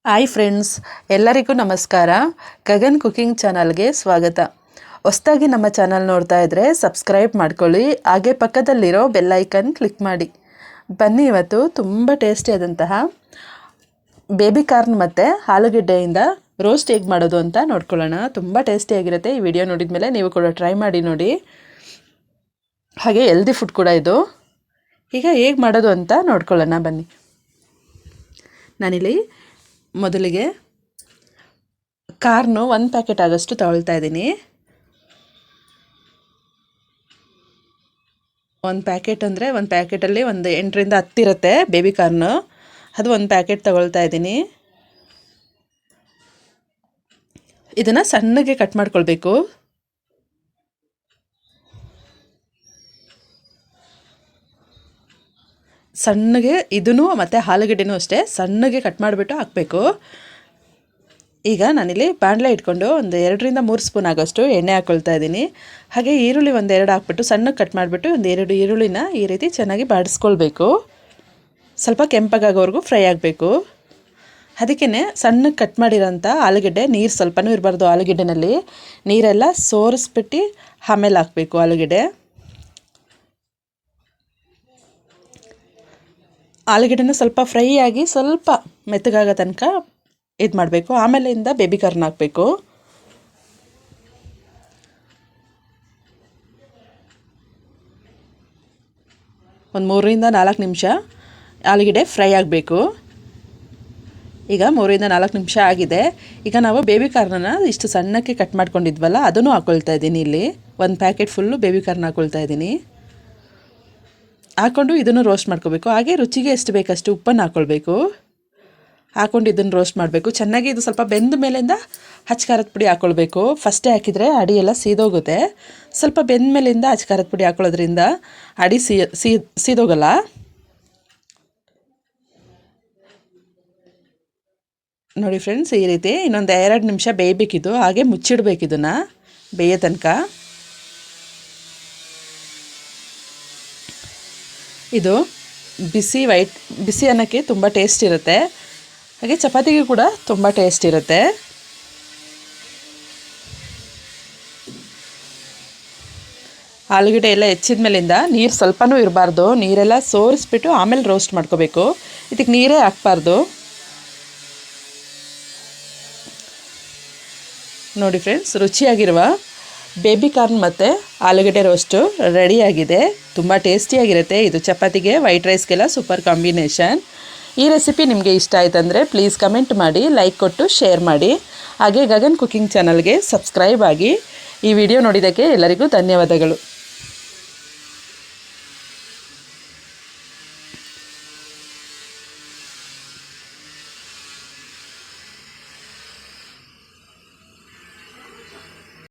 Hi friends, ಎಲ್ಲರಿಗೂ ನಮಸ್ಕಾರ. Gagan cooking ಚಾನಲ್ಗೆ ಸ್ವಾಗತ. ಹೊಸದಾಗಿ ನಮ್ಮ ಚಾನಲ್ ನೋಡ್ತಾ ಇದ್ದರೆ ಸಬ್ಸ್ಕ್ರೈಬ್ ಮಾಡ್ಕೊಳ್ಳಿ, ಹಾಗೆ ಪಕ್ಕದಲ್ಲಿರೋ ಬೆಲ್ ಐಕನ್ ಕ್ಲಿಕ್ ಮಾಡಿ. ಬನ್ನಿ, ಇವತ್ತು ತುಂಬ ಟೇಸ್ಟಿಯಾದಂತಹ ಬೇಬಿ ಕಾರ್ನ್ ಮತ್ತು ಆಲೂಗೆಡ್ಡೆಯಿಂದ ರೋಸ್ಟ್ ಹೇಗೆ ಮಾಡೋದು ಅಂತ ನೋಡ್ಕೊಳ್ಳೋಣ. ತುಂಬ ಟೇಸ್ಟಿಯಾಗಿರುತ್ತೆ. ಈ ವಿಡಿಯೋ ನೋಡಿದ ಮೇಲೆ ನೀವು ಕೂಡ ಟ್ರೈ ಮಾಡಿ ನೋಡಿ. ಹಾಗೆ ಹೆಲ್ದಿ ಫುಡ್ ಕೂಡ ಇದು. ಈಗ ಹೇಗೆ ಮಾಡೋದು ಅಂತ ನೋಡ್ಕೊಳ್ಳೋಣ ಬನ್ನಿ. ನಾನಿಲ್ಲಿ ಮೊದಲಿಗೆ ಕಾರ್ನು 1 ಪ್ಯಾಕೆಟ್ ಆಗೋಷ್ಟು ತಗೊಳ್ತಾ ಇದ್ದೀನಿ. 1 ಪ್ಯಾಕೆಟ್ ಅಂದರೆ 1 ಪ್ಯಾಕೆಟಲ್ಲಿ ಒಂದು 8ರಿಂದ 10 ಇರುತ್ತೆ ಬೇಬಿ ಕಾರ್ನು. ಅದು 1 ಪ್ಯಾಕೆಟ್ ತಗೊಳ್ತಾ ಇದ್ದೀನಿ. ಇದನ್ನು ಸಣ್ಣಗೆ ಕಟ್ ಮಾಡ್ಕೊಳ್ಬೇಕು. ಸಣ್ಣಗೆ ಇದನ್ನು ಮತ್ತು ಆಲೂಗೆಡ್ಡೆನೂ ಅಷ್ಟೇ ಸಣ್ಣಗೆ ಕಟ್ ಮಾಡಿಬಿಟ್ಟು ಹಾಕಬೇಕು. ಈಗ ನಾನಿಲ್ಲಿ ಬಾಣಲೆ ಇಟ್ಕೊಂಡು ಒಂದು 2ರಿಂದ 3 ಸ್ಪೂನ್ ಆಗೋಷ್ಟು ಎಣ್ಣೆ ಹಾಕ್ಕೊಳ್ತಾ ಇದ್ದೀನಿ. ಹಾಗೆ ಈರುಳ್ಳಿ ಒಂದು 2 ಹಾಕ್ಬಿಟ್ಟು ಸಣ್ಣಗೆ ಕಟ್ ಮಾಡಿಬಿಟ್ಟು ಒಂದು 2 ಈರುಳ್ಳಿನ ಈ ರೀತಿ ಚೆನ್ನಾಗಿ ಬಾಡಿಸ್ಕೊಳ್ಬೇಕು. ಸ್ವಲ್ಪ ಕೆಂಪಗಾಗೋವರೆಗೂ ಫ್ರೈ ಆಗಬೇಕು. ಅದಕ್ಕೇ ಸಣ್ಣಗೆ ಕಟ್ ಮಾಡಿರೋಂಥ ಆಲೂಗೆಡ್ಡೆ, ನೀರು ಸ್ವಲ್ಪನೂ ಇರಬಾರ್ದು. ಆಲೂಗೆಡ್ಡೆನಲ್ಲಿ ನೀರೆಲ್ಲ ಸೋರಿಸ್ಬಿಟ್ಟು ಆಮೇಲೆ ಹಾಕಬೇಕು ಆಲೂಗೆಡ್ಡೆ. ಆಲೂಗೆಡ್ಡೆನ ಸ್ವಲ್ಪ ಫ್ರೈ ಆಗಿ ಸ್ವಲ್ಪ ಮೆತ್ತಗಾಗೋ ತನಕ ಇದು ಮಾಡಬೇಕು. ಆಮೇಲಿಂದ ಬೇಬಿ ಕಾರ್ನ್ ಹಾಕಬೇಕು. ಒಂದು 3ರಿಂದ 4 ನಿಮಿಷ ಆಲೂಗೆಡ್ಡೆ ಫ್ರೈ ಆಗಬೇಕು. ಈಗ 3ರಿಂದ 4 ನಿಮಿಷ ಆಗಿದೆ. ಈಗ ನಾವು ಬೇಬಿ ಕಾರ್ನನ್ನು ಇಷ್ಟು ಸಣ್ಣಕ್ಕೆ ಕಟ್ ಮಾಡ್ಕೊಂಡಿದ್ವಲ್ಲ, ಅದನ್ನು ಹಾಕ್ಕೊಳ್ತಾ ಇದ್ದೀನಿ. ಇಲ್ಲಿ 1 ಪ್ಯಾಕೆಟ್ ಫುಲ್ಲು ಬೇಬಿ ಕಾರ್ನ್ ಹಾಕ್ಕೊಳ್ತಾ ಇದ್ದೀನಿ. ಹಾಕ್ಕೊಂಡು ಇದನ್ನು ರೋಸ್ಟ್ ಮಾಡ್ಕೋಬೇಕು. ಹಾಗೆ ರುಚಿಗೆ ಎಷ್ಟು ಬೇಕಷ್ಟು ಉಪ್ಪನ್ನು ಹಾಕ್ಕೊಳ್ಬೇಕು. ಹಾಕ್ಕೊಂಡು ಇದನ್ನು ರೋಸ್ಟ್ ಮಾಡಬೇಕು ಚೆನ್ನಾಗಿ. ಇದು ಸ್ವಲ್ಪ ಬೆಂದ ಮೇಲಿಂದ ಖಾರದ ಪುಡಿ ಹಾಕ್ಕೊಳ್ಬೇಕು. ಫಸ್ಟೇ ಹಾಕಿದರೆ ಅಡಿ ಎಲ್ಲ ಸೀದೋಗುತ್ತೆ. ಸ್ವಲ್ಪ ಬೆಂದ ಮೇಲಿಂದ ಖಾರದ ಪುಡಿ ಹಾಕ್ಕೊಳ್ಳೋದ್ರಿಂದ ಅಡಿ ಸೀದೋಗಲ್ಲ. ನೋಡಿ ಫ್ರೆಂಡ್ಸ್, ಈ ರೀತಿ ಇನ್ನೊಂದು 2 ನಿಮಿಷ ಬೇಯಬೇಕಿದ್ದು. ಹಾಗೆ ಮುಚ್ಚಿಡ್ಬೇಕು ಇದನ್ನು ಬೇಯೋ ತನಕ. ಇದು ಬಿಸಿ ಅನ್ನಕ್ಕೆ ತುಂಬ ಟೇಸ್ಟ್ ಇರುತ್ತೆ. ಹಾಗೆ ಚಪಾತಿಗೆ ಕೂಡ ತುಂಬ ಟೇಸ್ಟ್ ಇರುತ್ತೆ. ಆಲೂಗೆಡ್ಡೆ ಎಲ್ಲ ಹೆಚ್ಚಿದ ಮೇಲಿಂದ ನೀರು ಸ್ವಲ್ಪನೂ ಇರಬಾರ್ದು. ನೀರೆಲ್ಲ ಸೋರಿಸ್ಬಿಟ್ಟು ಆಮೇಲೆ ರೋಸ್ಟ್ ಮಾಡ್ಕೋಬೇಕು. ಇದಕ್ಕೆ ನೀರೇ ಹಾಕಬಾರ್ದು. ನೋಡಿ ಫ್ರೆಂಡ್ಸ್, ರುಚಿಯಾಗಿರುವ ಬೇಬಿ ಕಾರ್ನ್ ಮತ್ತು ಆಲೂಗೆಡ್ಡೆ ರೋಸ್ಟು ರೆಡಿಯಾಗಿದೆ. ತುಂಬ ಟೇಸ್ಟಿಯಾಗಿರುತ್ತೆ. ಇದು ಚಪಾತಿಗೆ, ವೈಟ್ ರೈಸ್ಗೆಲ್ಲ ಸೂಪರ್ ಕಾಂಬಿನೇಷನ್. ಈ ರೆಸಿಪಿ ನಿಮಗೆ ಇಷ್ಟ ಆಯ್ತಂದರೆ ಪ್ಲೀಸ್ ಕಮೆಂಟ್ ಮಾಡಿ, ಲೈಕ್ ಕೊಟ್ಟು ಶೇರ್ ಮಾಡಿ. ಹಾಗೆ ಗಗನ್ ಕುಕಿಂಗ್ ಚಾನಲ್ಗೆ ಸಬ್ಸ್ಕ್ರೈಬ್ ಆಗಿ. ಈ ವಿಡಿಯೋ ನೋಡಿದ್ದಕ್ಕೆ ಎಲ್ಲರಿಗೂ ಧನ್ಯವಾದಗಳು.